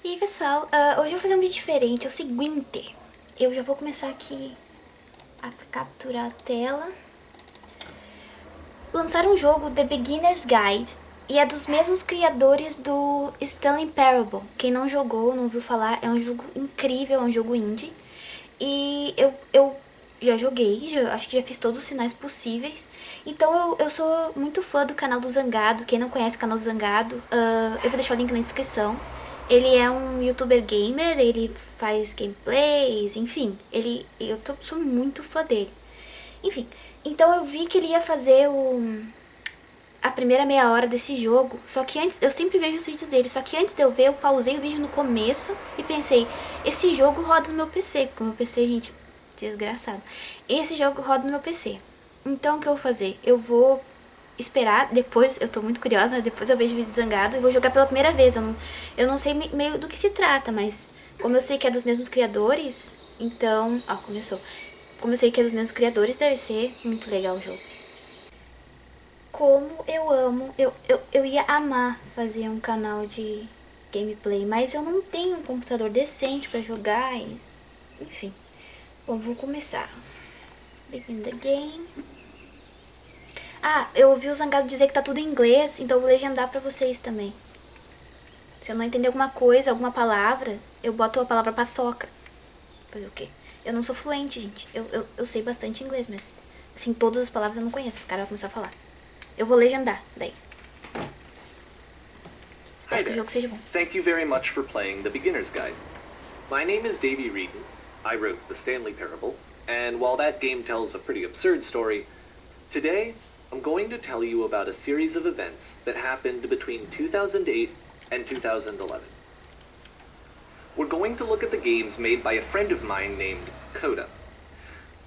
E aí pessoal, hoje eu vou fazer um vídeo diferente, é o seguinte. Eu já vou começar aqui a capturar a tela. Lançaram um jogo, The Beginner's Guide, e é dos mesmos criadores do Stanley Parable. Quem não jogou, não ouviu falar, é um jogo incrível, é um jogo indie. E eu já joguei, acho que já fiz todos os sinais possíveis. Então eu sou muito fã do canal do Zangado. Quem não conhece o canal do Zangado, eu vou deixar o link na descrição. Ele é um youtuber gamer, ele faz gameplays, enfim, sou muito fã dele. Enfim, então eu vi que ele ia fazer a primeira meia hora desse jogo, só que antes, eu sempre vejo os vídeos dele, só que antes de eu ver, eu pausei o vídeo no começo e pensei, esse jogo roda no meu PC, porque o meu PC, gente, desgraçado, esse jogo roda no meu PC. Então o que eu vou fazer? Eu vou esperar, depois, eu tô muito curiosa, mas depois eu vejo o vídeo de Zangado e vou jogar pela primeira vez. Eu não sei meio do que se trata, mas como eu sei que é dos mesmos criadores, então... Ó, começou. Como eu sei que é dos mesmos criadores, deve ser muito legal o jogo. Como eu amo, eu ia amar fazer um canal de gameplay, mas eu não tenho um computador decente pra jogar, enfim. Bom, vou começar. Begin the game. Ah, eu ouvi o Zangado dizer que tá tudo em inglês, então eu vou legendar pra vocês também. Se eu não entender alguma coisa, alguma palavra, eu boto a palavra paçoca. Fazer o quê? Eu não sou fluente, gente. Eu sei bastante inglês, mas assim, todas as palavras eu não conheço. O cara vai começar a falar. Eu vou legendar, daí. Espero que o jogo seja bom. Thank you very much for playing the Beginner's Guide. My name is Davey Reedon. I wrote the Stanley Parable, and while that game tells a pretty absurd story, today I'm going to tell you about a series of events that happened between 2008 and 2011. We're going to look at the games made by a friend of mine named Coda.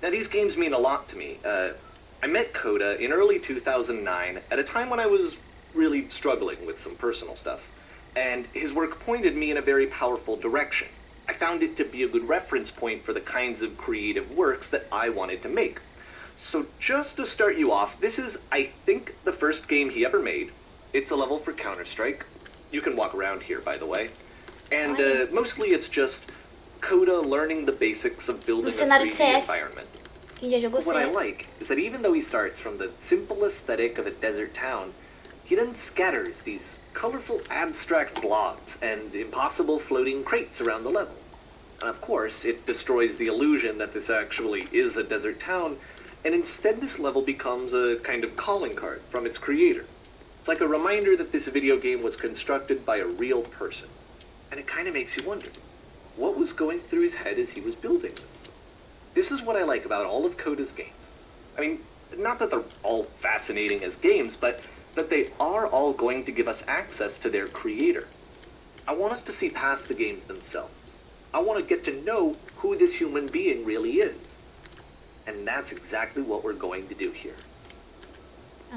Now these games mean a lot to me. I met Coda in early 2009 at a time when I was really struggling with some personal stuff, and his work pointed me in a very powerful direction. I found it to be a good reference point for the kinds of creative works that I wanted to make. So just to start you off, this is, I think, the first game he ever made. It's a level for Counter-Strike. You can walk around here, by the way. And mostly it's just Coda learning the basics of building a 3D environment. But what I like is that even though he starts from the simple aesthetic of a desert town, he then scatters these colorful abstract blobs and impossible floating crates around the level. And of course, it destroys the illusion that this actually is a desert town, and instead this level becomes a kind of calling card from its creator. It's like a reminder that this video game was constructed by a real person. And it kind of makes you wonder, what was going through his head as he was building this? This is what I like about all of Coda's games. I mean, not that they're all fascinating as games, but that they are all going to give us access to their creator. I want us to see past the games themselves. I want to get to know who this human being really is. And that's exactly what we're going to do here.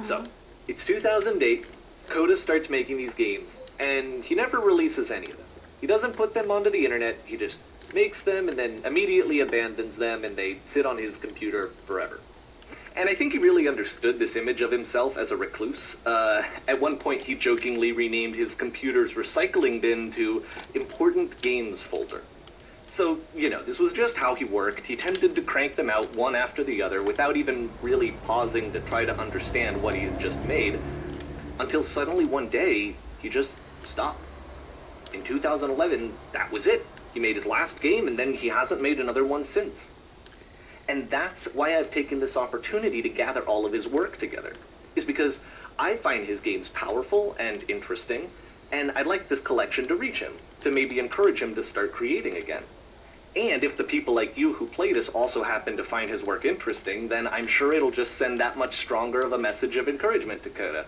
So, it's 2008, Coda starts making these games, and he never releases any of them. He doesn't put them onto the internet, he just makes them and then immediately abandons them, and they sit on his computer forever. And I think he really understood this image of himself as a recluse. At one point he jokingly renamed his computer's recycling bin to Important Games Folder. So, you know, this was just how he worked. He tended to crank them out one after the other without even really pausing to try to understand what he had just made, until suddenly one day, he just stopped. In 2011, that was it. He made his last game, and then he hasn't made another one since. And that's why I've taken this opportunity to gather all of his work together, is because I find his games powerful and interesting, and I'd like this collection to reach him, to maybe encourage him to start creating again. And if the people like you who play this also happen to find his work interesting, then I'm sure it'll just send that much stronger of a message of encouragement to Coda.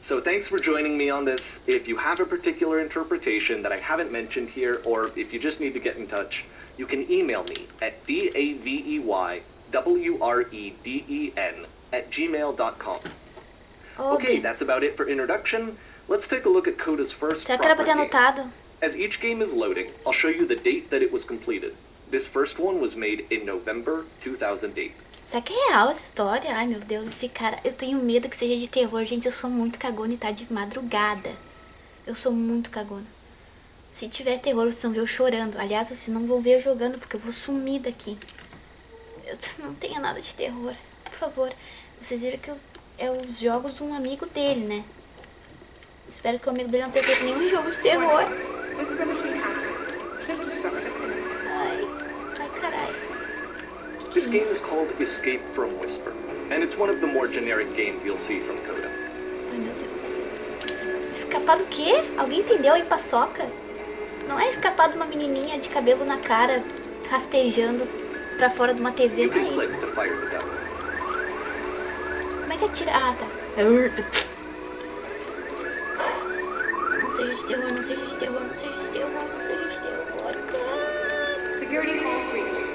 So thanks for joining me on this. If you have a particular interpretation that I haven't mentioned here, or if you just need to get in touch, you can email me at daveywreden@gmail.com. Okay, that's about it for introduction. Let's take a look at Coda's first proper game. As each game is loading, I'll show you the date that it was completed. This first one was made in November 2008. Será que é real essa história? Ai meu Deus, esse cara, eu tenho medo que seja de terror, gente, eu sou muito cagona e tá de madrugada. Eu sou muito cagona. Se tiver terror, vocês vão ver eu chorando. Aliás, vocês não vão ver eu jogando, porque eu vou sumir daqui. Eu não tenho nada de terror. Por favor. Vocês viram que é os jogos de um amigo dele, né? Espero que o amigo dele não tenha feito nenhum jogo de terror. Ai, caralho. This game is called Escape from Whisper, and it's one of the more generic games you'll see from Coda. Ai, meu Deus. Escapar do quê? Alguém entendeu aí, paçoca? Não é escapar de uma menininha de cabelo na cara, rastejando pra fora de uma TV, You não é can isso, click né? to fire the gun. Como é que atira? Ah, tá. Não seja de terror, não seja de terror, não seja de terror, não seja de terror, cara. Security call breached.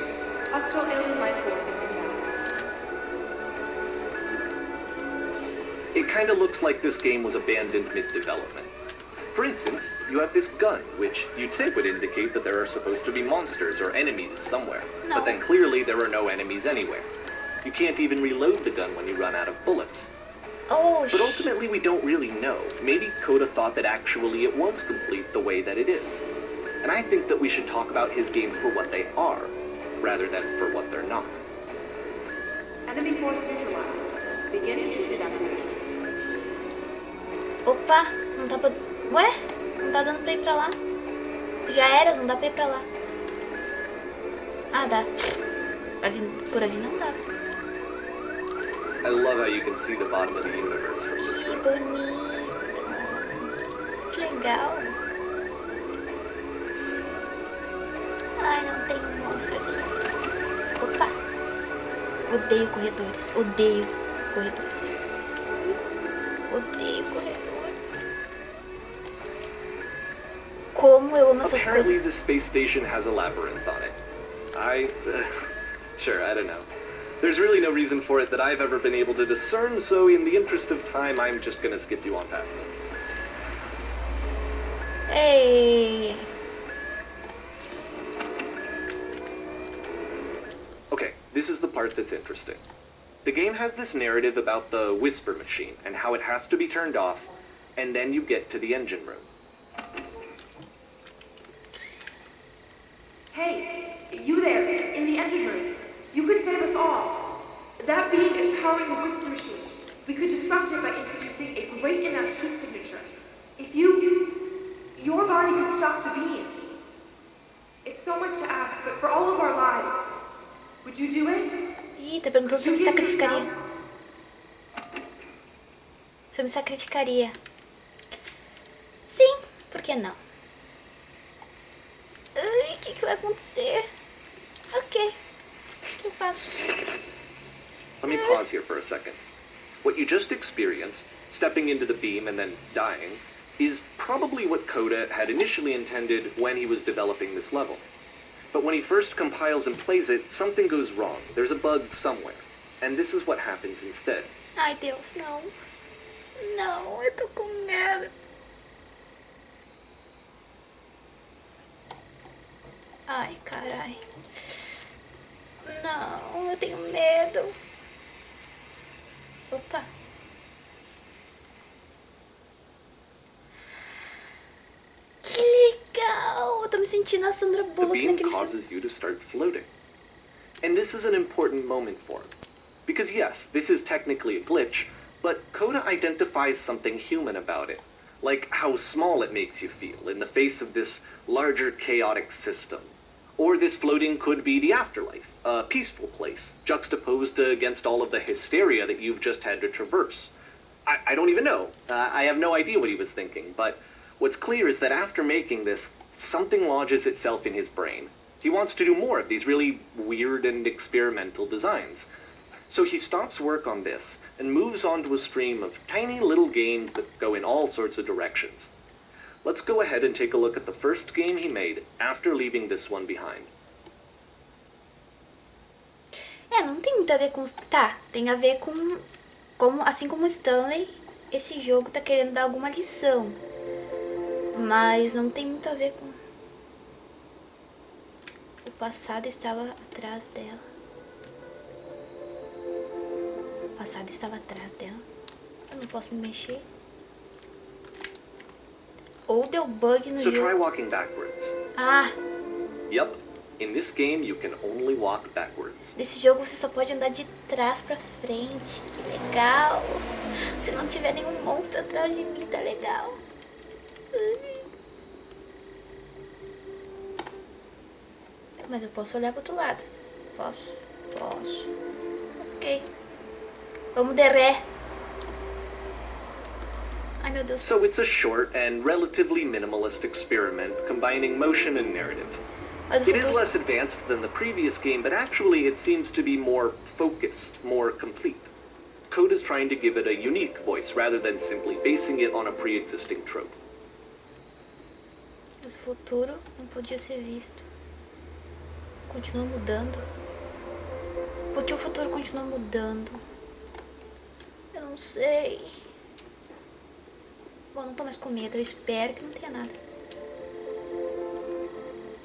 Hostile alien life form inbound. It kinda looks like this game was abandoned mid-development. For instance, you have this gun, which you'd think would indicate that there are supposed to be monsters or enemies somewhere. No. But then clearly there are no enemies anywhere. You can't even reload the gun when you run out of bullets. Oh, But ultimately we don't really know. Maybe Coda thought that actually it was complete the way that it is. And I think that we should talk about his games for what they are, rather than for what they're not. Enemy force neutralized. Begin shoot evacuation. Opa, não tá pra... Ué? Não tá dando pra ir pra lá. Já era, não dá pra ir pra lá. Ah, dá. Por ali não dá. I love how you can see the bottom of the universe from this Que room. bonito. Que legal. Ai, não tem um monstro aqui. Opa. Odeio corredores. Odeio corredores. Odeio corredores. Como eu amo essas Apparently coisas. the space station has a labyrinth on it. Sure, I don't know. There's really no reason for it that I've ever been able to discern, so in the interest of time, I'm just gonna skip you on past it. Ei. Okay, this is the part that's interesting. The game has this narrative about the whisper machine and how it has to be turned off, and then you get to the engine room. Hey, you there, in the engine room. You could save us all. That beam is powering the whisper machine. We could disrupt it by introducing a great enough heat signature. If your body could stop the beam. It's so much to ask, but for all of our lives, would you do it? Ih, tá perguntando se eu me sacrificaria. Se eu me sacrificaria. Sim, por que não? Ai, o que vai acontecer? Ok. O que eu faço? Let me pause here for a second. What you just experienced, stepping into the beam and then dying, is probably what Coda had initially intended when he was developing this level. But when he first compiles and plays it, something goes wrong. There's a bug somewhere. And this is what happens instead. Ai, Deus, não. Não, eu tô com medo. Ai, carai. Não, eu tenho medo. Opa. Que legal. Eu tô me sentindo a Sandra The Bullock beam naquele filme. causes you to start floating. And this is an important moment for him. Because yes, this is technically a glitch, but Coda identifies something human about it. Like how small it makes you feel in the face of this larger chaotic system. Or this floating could be the afterlife, a peaceful place, juxtaposed against all of the hysteria that you've just had to traverse. I don't even know. I have no idea what he was thinking, but what's clear is that after making this, something lodges itself in his brain. He wants to do more of these really weird and experimental designs. So he stops work on this and moves on to a stream of tiny little games that go in all sorts of directions. Let's go ahead and take a look at the first game he made after leaving this one behind. Não tem muito a ver com... Tá, tem a ver com... assim como o Stanley, esse jogo tá querendo dar alguma lição. Mas não tem muito a ver com... O passado estava atrás dela. O passado estava atrás dela. Eu não posso me mexer. Ou deu bug no So try jogo. walking backwards. Ah, Yup. In this game, you can only walk backwards. nesse jogo você só pode andar de trás pra frente. Que legal. Se não tiver nenhum monstro atrás de mim, tá legal. Mas eu posso olhar pro outro lado. Posso. Ok. Vamos de ré. Ai, meu Deus. So it's a short and relatively minimalist experiment combining motion and narrative. Mas o It is futuro... less advanced than the previous game, but actually it seems to be more focused, more complete. Code is trying to give it a unique voice rather than simply basing it on a pre-existing trope. Mas o futuro não podia ser visto. Continua mudando. Por que o futuro continua mudando? Eu não sei. Bom, não tô mais com medo. Eu espero que não tenha nada.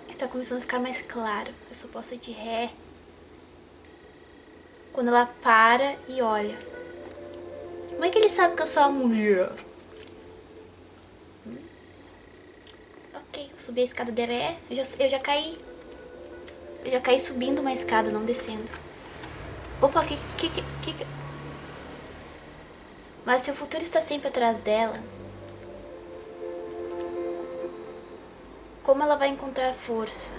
Está começando a ficar mais claro. Eu só posso ir de ré. Quando ela para e olha. Como é que ele sabe que eu sou a mulher? Ok, eu subi a escada de ré. Eu já caí. Eu já caí subindo uma escada, não descendo. Opa, que... Mas se o futuro está sempre atrás dela, como ela vai encontrar força?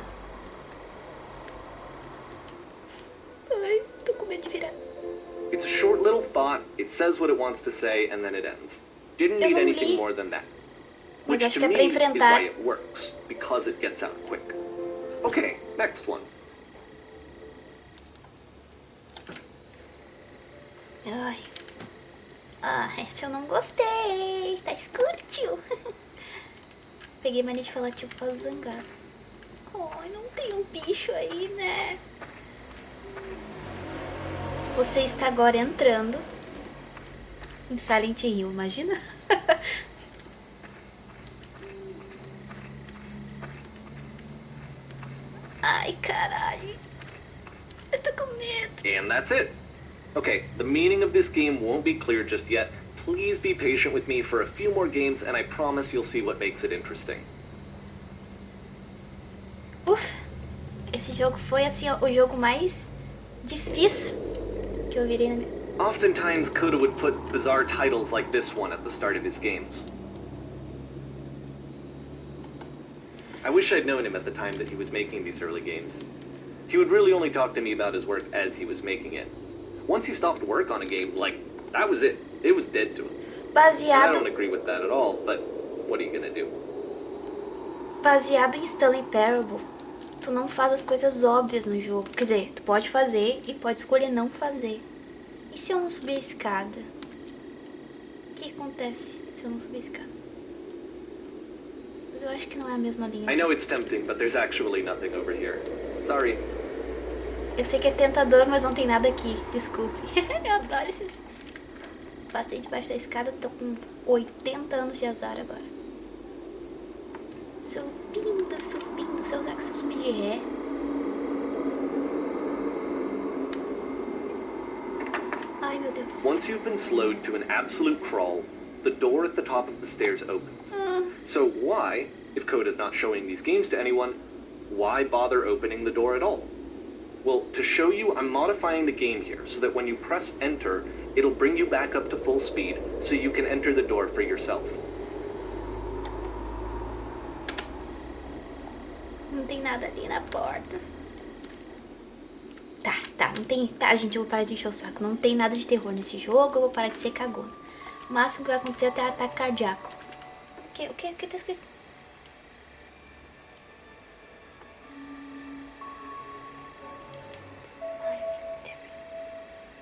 Ai, tô com medo de virar. It's a short little thought, it says what it wants to say, and then it ends. Didn't Eu need não anything li. more than that. Mas Which acho to que é me pra is enfrentar. why it works, because it gets out quick. Okay, next one. Ai. Ah, esse eu não gostei. Tá escuro, tio. Peguei mania de falar tio por causa do Zangado. Ai, não tem um bicho aí, né? Você está agora entrando em Silent Hill, imagina? Ai, caralho. Eu tô com medo. And that's it. Okay, the meaning of this game won't be clear just yet. Please be patient with me for a few more games, and I promise you'll see what makes it interesting. Ufa. Esse jogo foi, assim, o jogo mais difícil que eu virei na minha... Oftentimes, Coda would put bizarre titles like this one at the start of his games. I wish I'd known him at the time that he was making these early games. He would really only talk to me about his work as he was making it. Once he stopped work on a game, like, that was it. It was dead to him. And I Baseado... don't agree with that at all, but what are you gonna do? Baseado em Stanley Parable, tu não faz as coisas óbvias no jogo. Quer dizer, tu pode fazer e pode escolher não fazer. E se eu não subir a escada? O que acontece se eu não subir a escada? Mas eu acho que não é a mesma linha. I know it's tempting, but there's actually nothing over here. Sorry. Eu sei que é tentador, mas não tem nada aqui. Desculpe. Eu adoro esses... Passei debaixo da escada, tô com 80 anos de azar agora. Subindo. Será que se eu subir de ré? Ai, meu Deus. Once you've been slowed to an absolute crawl, the door at the top of the stairs opens. So why, if Coda's not showing these games to anyone, why bother opening the door at all? Well, to show you, I'm modifying the game here so that when you press enter, it'll bring you back up to full speed so you can enter the door for yourself. Não tem nada ali na porta. Tá, não tem... Tá, gente, eu vou parar de encher o saco. Não tem nada de terror nesse jogo, eu vou parar de ser cagona. O máximo que vai acontecer é ter ataque cardíaco. O que tá escrito?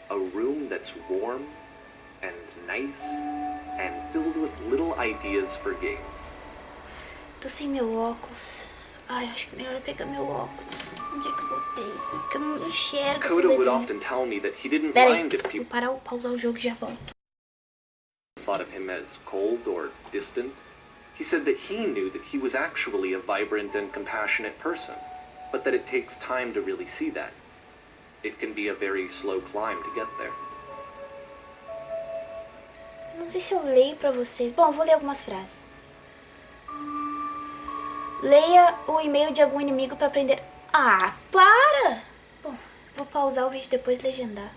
A room that's warm and nice and filled with little ideas for games. Tô sem meu óculos. Ai, acho que melhor eu pegar meu óculos. Onde é que eu botei? Porque eu não enxergo essas Coda would letrinhas. often tell me that he didn't Pera aí, mind if vou people pausar o jogo e já volto. thought of him as cold or distant. He said that he knew that he was actually a vibrant and compassionate person, but that it takes time to really see that. It can be a very slow climb to get there. Não sei se eu leio pra vocês. Bom, eu vou ler algumas frases. Leia o e-mail de algum inimigo pra aprender... Ah, para! Bom, vou pausar o vídeo e depois legendar.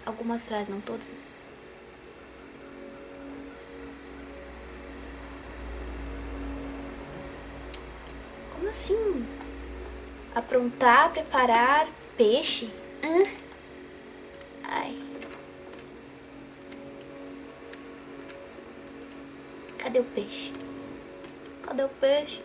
Algumas frases, não todas, né? Como assim? Aprontar, preparar, peixe? Hã? Ai. Cadê o peixe? Cadê o peixe?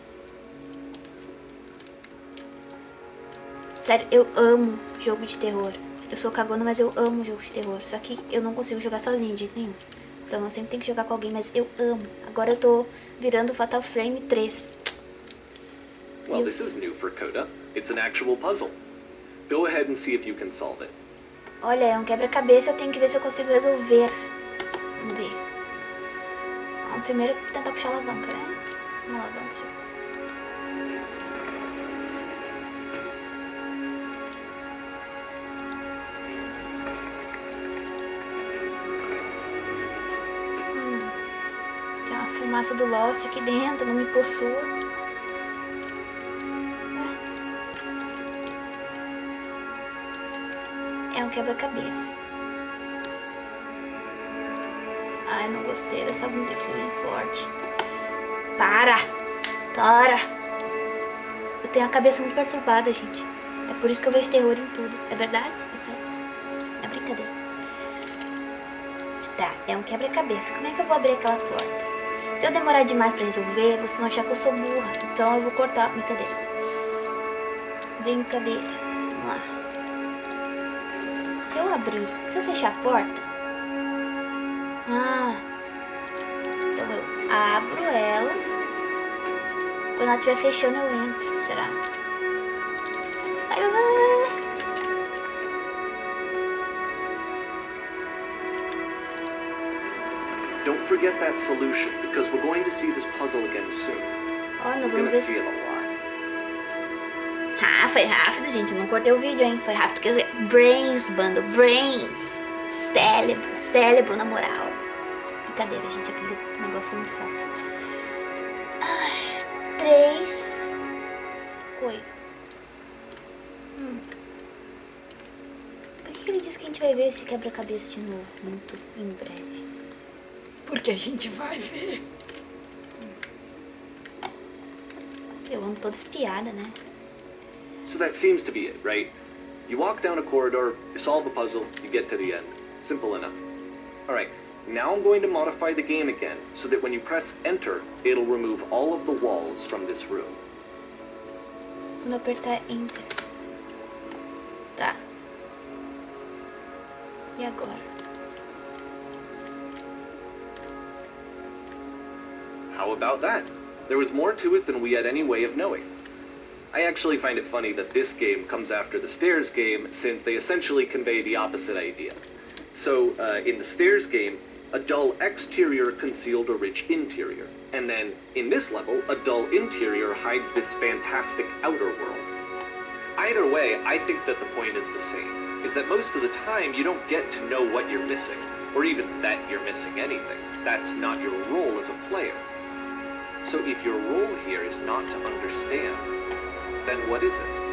Sério, eu amo jogo de terror. Eu sou cagona, mas eu amo jogo de terror. Só que eu não consigo jogar sozinha de jeito nenhum. Então eu sempre tenho que jogar com alguém, mas eu amo. Agora eu tô virando Fatal Frame 3. Well, this is new for Coda. It's an actual puzzle. Go ahead and see if you can solve it. Olha, é um quebra-cabeça, eu tenho que ver se eu consigo resolver. Vamos ver. Vamos primeiro tentar puxar a alavanca, né? Uma alavanca, deixa eu... Tem uma fumaça do Lost aqui dentro, não me possua. É um quebra-cabeça. Ai, não gostei dessa musiquinha forte. Para! Para! Eu tenho a cabeça muito perturbada, gente. É por isso que eu vejo terror em tudo. É verdade? É sério? É brincadeira. Tá, é um quebra-cabeça. Como é que eu vou abrir aquela porta? Se eu demorar demais pra resolver, vocês vão achar que eu sou burra. Então eu vou cortar. Brincadeira. Brincadeira. Vamos lá. Se eu abrir, se eu fechar a porta... Ah... Então eu abro ela. Quando ela estiver fechando, eu entro. Será? Ai, ai, ai. Don't forget that solution, because we're going to see this puzzle again soon. Ó, nós We're vamos gonna see ver... it a lot. Ah, foi rápido, gente. Eu não cortei o vídeo, hein? Foi rápido. Quer dizer, brains, bando. Brains. Cérebro. Cérebro, na moral. Brincadeira, gente. Aquele negócio foi muito fácil. Ai, 3 coisas. Por que ele disse que a gente vai ver esse quebra-cabeça de novo? Muito em breve. Porque a gente vai ver. Eu ando toda espiada, né? So that seems to be it, right? You walk down a corridor, you solve a puzzle, you get to the end. Simple enough. Alright, now I'm going to modify the game again, so that when you press enter, it'll remove all of the walls from this room. Quando eu apertar enter. Tá. E agora? How about that? There was more to it than we had any way of knowing. I actually find it funny that this game comes after the stairs game, since they essentially convey the opposite idea. So, in the stairs game, a dull exterior concealed a rich interior. And then, in this level, a dull interior hides this fantastic outer world. Either way, I think that the point is the same, is that most of the time you don't get to know what you're missing, or even that you're missing anything. That's not your role as a player. So if your role here is not to understand, then what is it?